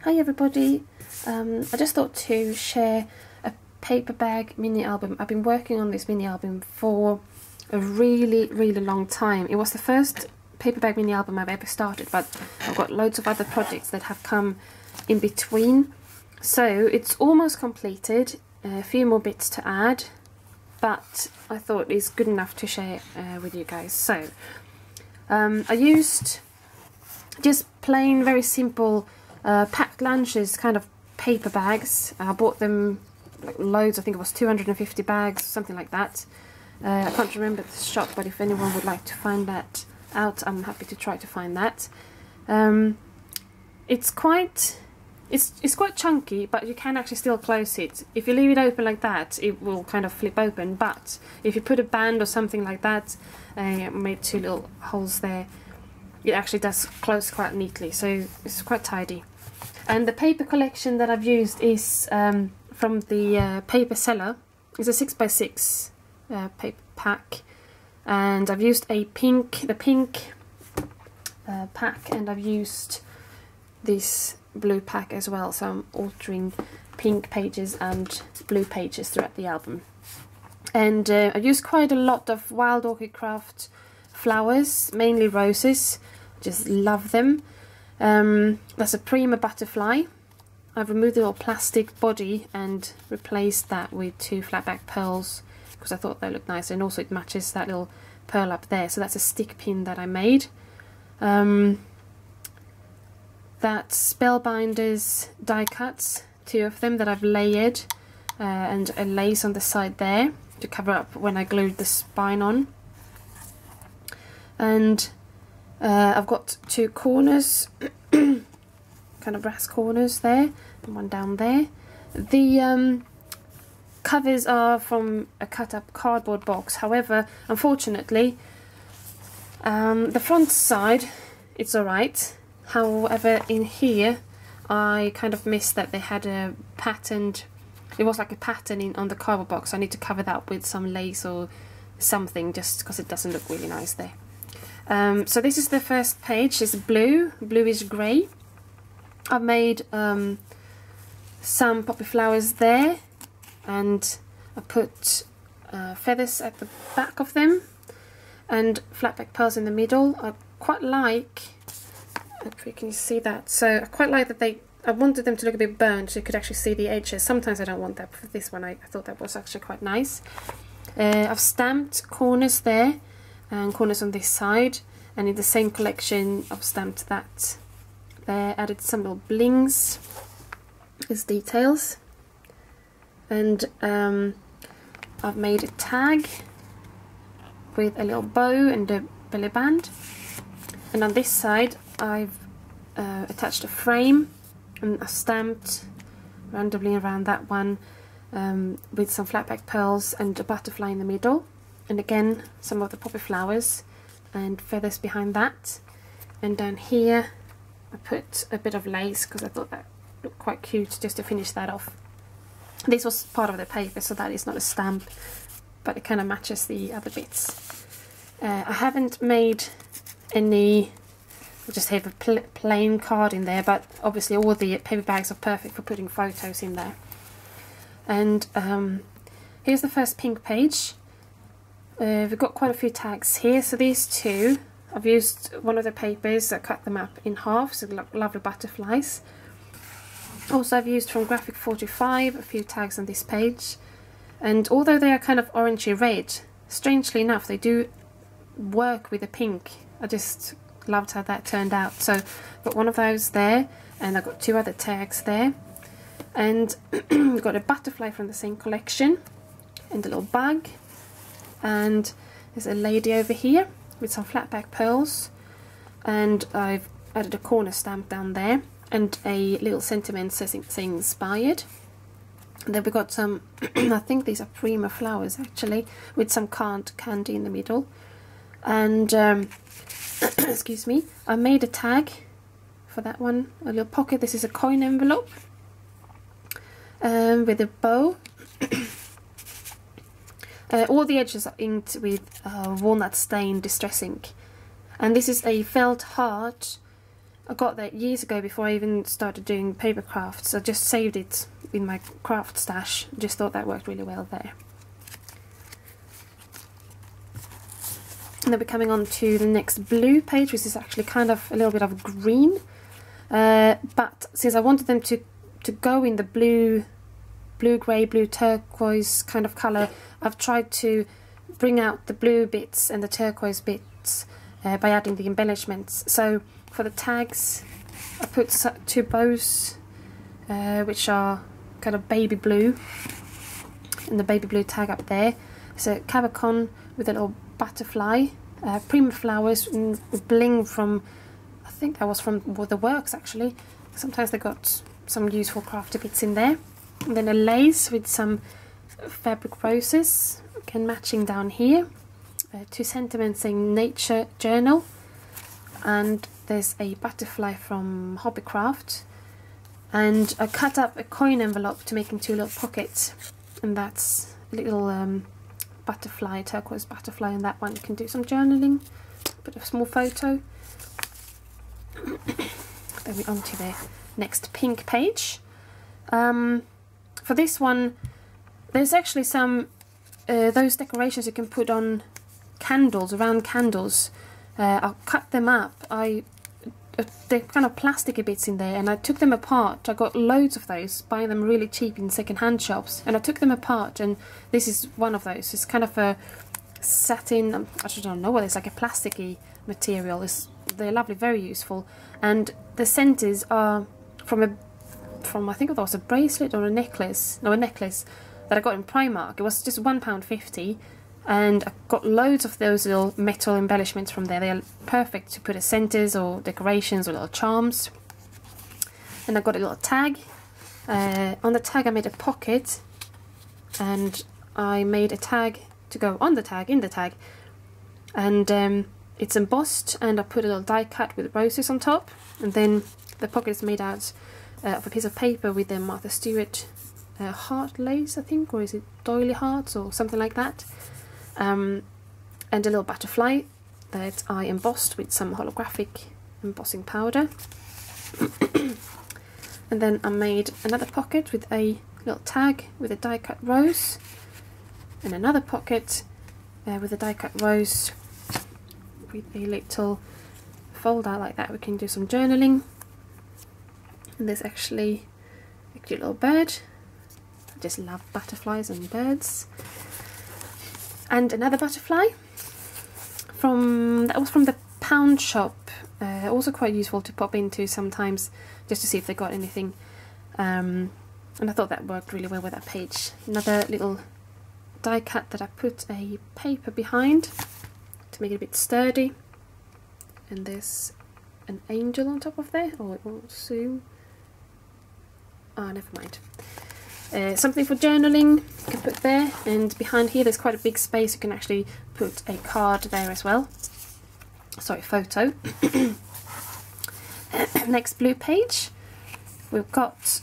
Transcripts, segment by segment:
Hi everybody, I just thought to share a paper bag mini album. I've been working on this mini album for a really long time. It was the first paper bag mini album I've ever started, but I've got loads of other projects that have come in between. So it's almost completed, a few more bits to add, but I thought it's good enough to share with you guys. So I used just plain, very simple packed lunches kind of paper bags. I bought them like loads, I think it was 250 bags, something like that. I can't remember the shop, but if anyone would like to find that out, I'm happy to try to find that. It's quite chunky, but you can actually still close it. If you leave it open like that, it will kind of flip open, but if you put a band or something like that, made two little holes there, it actually does close quite neatly, so it's quite tidy. And the paper collection that I've used is from the Paper Cellar. It's a 6x6 paper pack, and I've used the pink pack, and I've used this blue pack as well, so I'm altering pink pages and blue pages throughout the album. And I've used quite a lot of Wild Orchid Craft flowers, mainly roses. Just love them. That's a Prima butterfly. I've removed the little plastic body and replaced that with two flatback pearls because I thought they looked nice, and also it matches that little pearl up there. So that's a stick pin that I made. That's Spellbinders die cuts, two of them that I've layered, and a lace on the side there to cover up when I glued the spine on. And I've got two corners, kind of brass corners there, and one down there. The covers are from a cut-up cardboard box. However, unfortunately, the front side, it's alright. However, in here, I kind of missed that they had a patterned, it was like a pattern on the cardboard box. I need to cover that with some lace or something, just because it doesn't look really nice there. So this is the first page. It's bluish grey. I've made some poppy flowers there, and I put feathers at the back of them and flatback pearls in the middle. I quite like, can you see that? So I quite like that I wanted them to look a bit burnt so you could actually see the edges. Sometimes I don't want that, but for this one I thought that was actually quite nice. I've stamped corners there and corners on this side, and in the same collection I've stamped that there, added some little blings as details, and I've made a tag with a little bow and a belly band, and on this side I've attached a frame, and I've stamped randomly around that one with some flatback pearls and a butterfly in the middle. And again, some of the poppy flowers and feathers behind that. And down here I put a bit of lace because I thought that looked quite cute, just to finish that off. This was part of the paper, so that is not a stamp, but it kind of matches the other bits. I haven't made any, I just have a plain card in there, but obviously all the paper bags are perfect for putting photos in there. And here's the first pink page. We've got quite a few tags here. So these two, I've used one of the papers, I cut them up in half, so they look lovely butterflies. Also, I've used from Graphic 45 a few tags on this page, and although they are kind of orangey red, strangely enough they do work with the pink. I just loved how that turned out. So I've got one of those there, and I've got two other tags there, and we've got a butterfly from the same collection and a little bug. And there's a lady over here with some flatback pearls, and I've added a corner stamp down there and a little sentiment saying inspired. And then we've got some I think these are Prima flowers actually, with some candy in the middle. And excuse me, I made a tag for that one, a little pocket. This is a coin envelope with a bow. All the edges are inked with walnut stain distress ink, and this is a felt heart I got that years ago before I even started doing paper crafts. I just saved it in my craft stash. Just thought that worked really well there. And then we're coming on to the next blue page, which is actually kind of a little bit of green. But since I wanted them to go in the blue grey, blue turquoise kind of colour, I've tried to bring out the blue bits and the turquoise bits by adding the embellishments. So for the tags, I put 2 bows, which are kind of baby blue, and the baby blue tag up there. So Cabacon with a little butterfly, Prima flowers with bling from, I think that was from the Works actually. Sometimes they got some useful crafty bits in there. And then a lace with some fabric roses, again matching down here. 2 sentiments saying Nature Journal, and there's a butterfly from Hobbycraft. And I cut up a coin envelope to make into 2 little pockets, and that's a little butterfly, turquoise butterfly, and that one you can do some journaling, put a small photo. Then we're on to the next pink page. For this one, there's actually some those decorations you can put on candles, around candles. I'll cut them up. They're kind of plasticky bits in there, and I took them apart. I got loads of those, buying them really cheap in second-hand shops, and I took them apart, and this is one of those. It's kind of a satin, I don't know what it's like, a plasticky material. They're lovely, very useful, and the centres are from I think it was a bracelet or a necklace. No, a necklace that I got in Primark. It was just £1.50. And I got loads of those little metal embellishments from there. They are perfect to put as centres or decorations or little charms. And I got a little tag. On the tag I made a pocket, and I made a tag to go on the tag, in the tag. And it's embossed, and I put a little die cut with roses on top. And then the pocket is made out of a piece of paper with the Martha Stewart heart lace, I think, or is it doily hearts or something like that. And a little butterfly that I embossed with some holographic embossing powder. And then I made another pocket with a little tag with a die cut rose, and another pocket with a die cut rose with a little fold out like that. We can do some journaling. And there's actually a cute little bird. I just love butterflies and birds. And another butterfly that was from the pound shop, also quite useful to pop into sometimes just to see if they got anything, and I thought that worked really well with that page. Another little die cut that I put a paper behind to make it a bit sturdy, and there's an angel on top of there. Oh, it won't zoom. Ah, never mind. Something for journaling you can put there, and behind here there's quite a big space. You can actually put a card there as well. Sorry, photo. Next blue page, we've got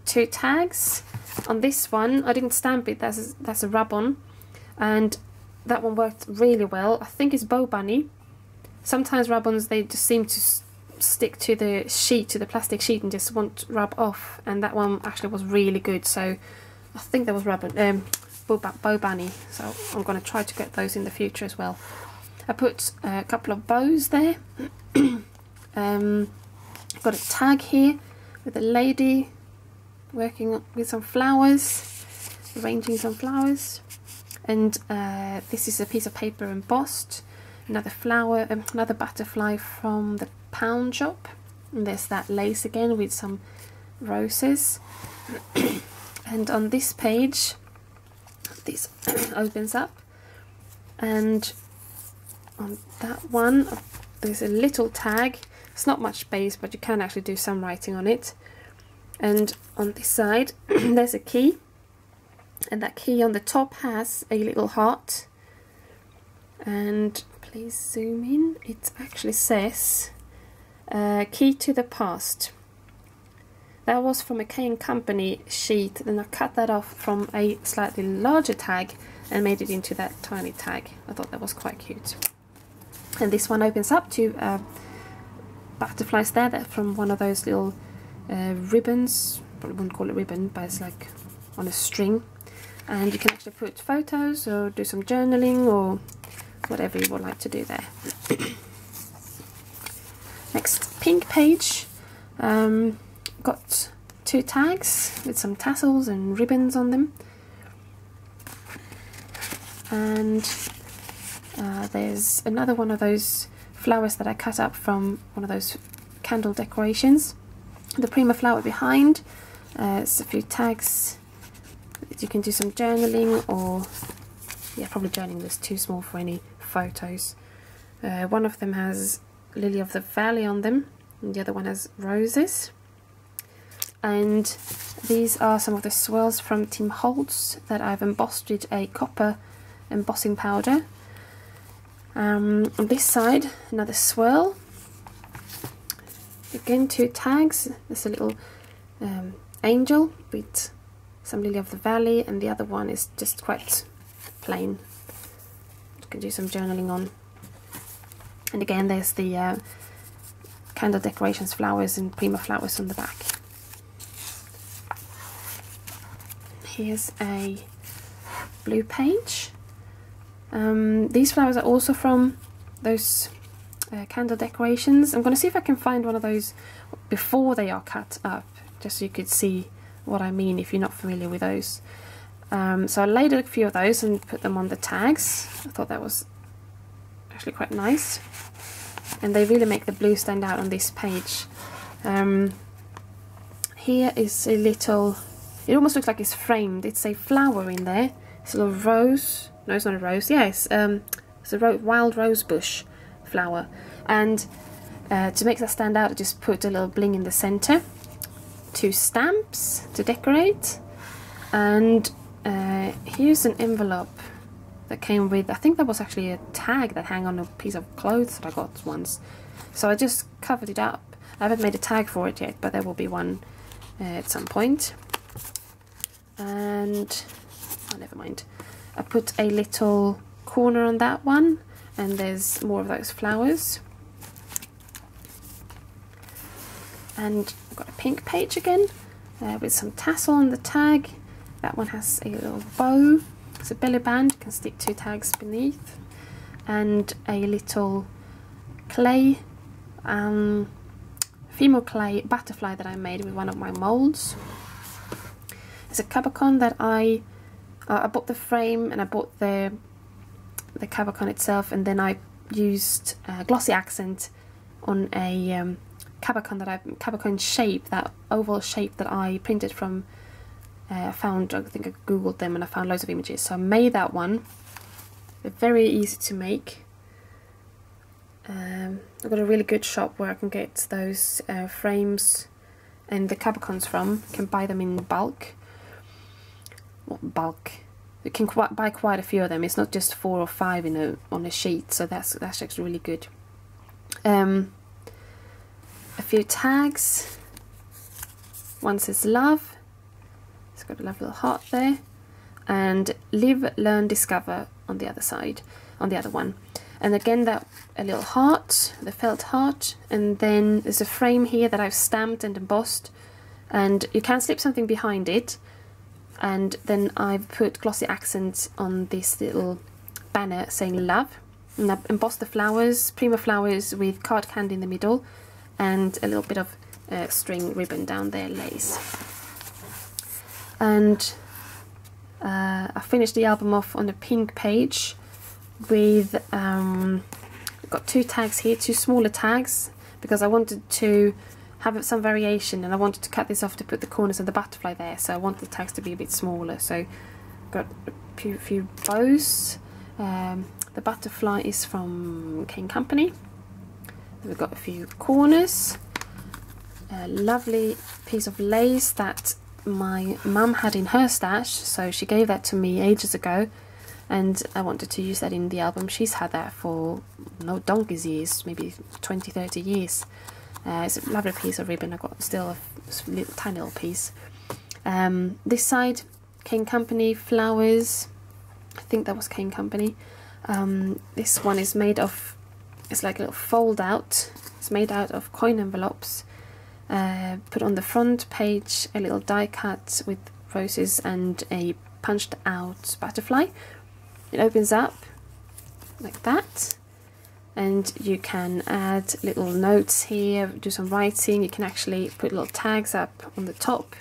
2 tags. On this one I didn't stamp it, that's a rub-on, and that one worked really well. I think it's Bow Bunny. Sometimes rub-ons, they just seem to stick to the sheet, to the plastic sheet, and just won't rub off, and that one actually was really good. So I think that was Bow Bunny, so I'm going to try to get those in the future as well. I put a couple of bows there. Got a tag here with a lady working with some flowers, arranging some flowers, and this is a piece of paper embossed. Another flower, another butterfly from the pound shop, and there's that lace again with some roses. And on this page, this opens up, and on that one there's a little tag. It's not much space, but you can actually do some writing on it. And on this side there's a key, and that key on the top has a little heart. And please zoom in, it actually says Key to the Past. That was from a K&Company sheet, then I cut that off from a slightly larger tag and made it into that tiny tag. I thought that was quite cute. And this one opens up to butterflies there. They're from one of those little ribbons. Probably wouldn't call it ribbon, but it's like on a string. And you can actually put photos or do some journaling or whatever you would like to do there. Next, pink page. Got 2 tags with some tassels and ribbons on them. And there's another one of those flowers that I cut up from one of those candle decorations. The Prima flower behind. It's a few tags. You can do some journaling, or yeah, probably journaling is too small for any photos. One of them has Lily of the Valley on them, and the other one has roses. And these are some of the swirls from Tim Holtz that I've embossed with a copper embossing powder. On this side, another swirl. Again, 2 tags. There's a little angel with some Lily of the Valley, and the other one is just quite plain. You can do some journaling on. And again, there's the candle decorations flowers and Prima flowers on the back. Here's a blue page. These flowers are also from those candle decorations. I'm going to see if I can find one of those before they are cut up, just so you could see what I mean if you're not familiar with those. So I laid a few of those and put them on the tags. I thought that was actually quite nice, and they really make the blue stand out on this page. Here is a little, it almost looks like it's framed. It's a flower in there. It's a little rose. No, it's not a rose. Yes, it's a wild rose bush flower. And to make that stand out, I just put a little bling in the center. 2 stamps to decorate. And here's an envelope that came with, I think that was actually a tag that hung on a piece of clothes that I got once. So I just covered it up. I haven't made a tag for it yet, but there will be one at some point. And oh, never mind. I put a little corner on that one, and there's more of those flowers. And I've got a pink page again with some tassel on the tag. That one has a little bow. It's a belly band. You can stick 2 tags beneath. And a little clay, female clay butterfly that I made with one of my molds. It's a Cabacon that I bought the frame, and I bought the Cabacon itself, and then I used glossy accent on a Cabacon shape, that oval shape that I printed from. I think I googled them and I found loads of images, so I made that one. They're very easy to make. I've got a really good shop where I can get those frames and the Cabacons from. You can buy them in bulk. What bulk? You can buy quite a few of them. It's not just 4 or 5 on a sheet, so that's actually really good. A few tags. One says love. It's got a lovely little heart there, and live, learn, discover on the other side, on the other one. And again, that a little heart, the felt heart, and then there's a frame here that I've stamped and embossed, and you can slip something behind it. And then I've put glossy accents on this little banner saying love, and I've embossed the flowers, Prima flowers with card candy in the middle, and a little bit of string ribbon down there, lace. And I finished the album off on the pink page with got 2 tags here, 2 smaller tags, because I wanted to have some variation, and I wanted to cut this off to put the corners of the butterfly there, so I wanted the tags to be a bit smaller. So got a few bows. The butterfly is from Cane Company. We've got a few corners, a lovely piece of lace that my mum had in her stash, so she gave that to me ages ago, and I wanted to use that in the album. She's had that for no donkey's years, maybe 20-30 years. It's a lovely piece of ribbon. I've got still a little, tiny little piece. This side, Cane Company flowers. I think that was Cane Company. This one is made of, it's like a little fold out It's made out of coin envelopes. Put on the front page a little die cut with roses and a punched out butterfly. It opens up like that, and you can add little notes here, do some writing. You can actually put little tags up on the top.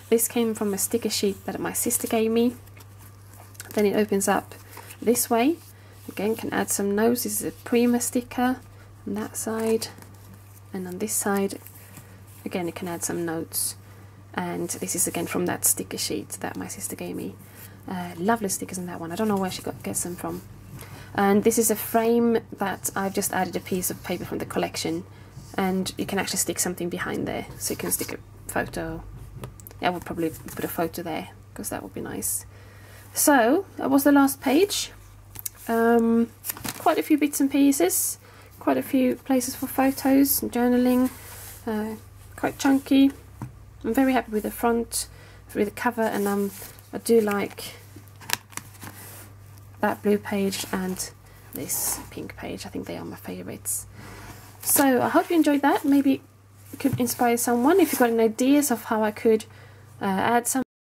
This came from a sticker sheet that my sister gave me. Then it opens up this way. Again, can add some notes. This is a Prima sticker on that side, and on this side again you can add some notes. And this is again from that sticker sheet that my sister gave me. Lovely stickers in that one. I don't know where she gets them from. And this is a frame that I've just added a piece of paper from the collection, and you can actually stick something behind there, so you can stick a photo. I would probably put a photo there because that would be nice. So that was the last page. Quite a few bits and pieces, quite a few places for photos and journaling, quite chunky. I'm very happy with the front, with the cover, and I do like that blue page and this pink page. I think they are my favourites. So I hope you enjoyed that. Maybe it could inspire someone if you've got any ideas of how I could add some